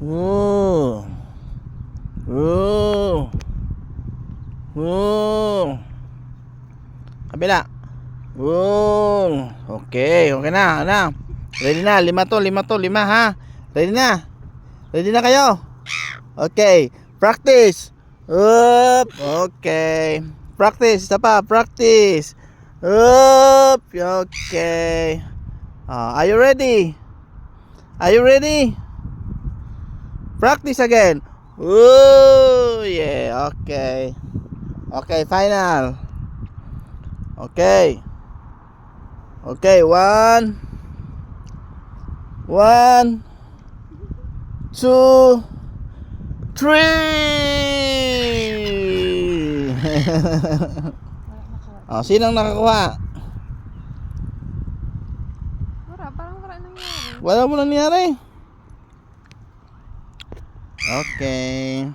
Oh. Oh. Oh. Kabila. Oh. Okay, okay na, na. Ready na, lima to, lima ha. Ready na. Ready na kayo? Okay, practice. Up. Okay. Practice, isa pa, practice. Up. Okay. Are you ready? Are you ready? Practice again. Oh, yeah. Okay. Okay, final. Okay. Okay, one, two, three. Sinong nakakuha? Parang wala nangyari. Wala mo nangyari. Okay.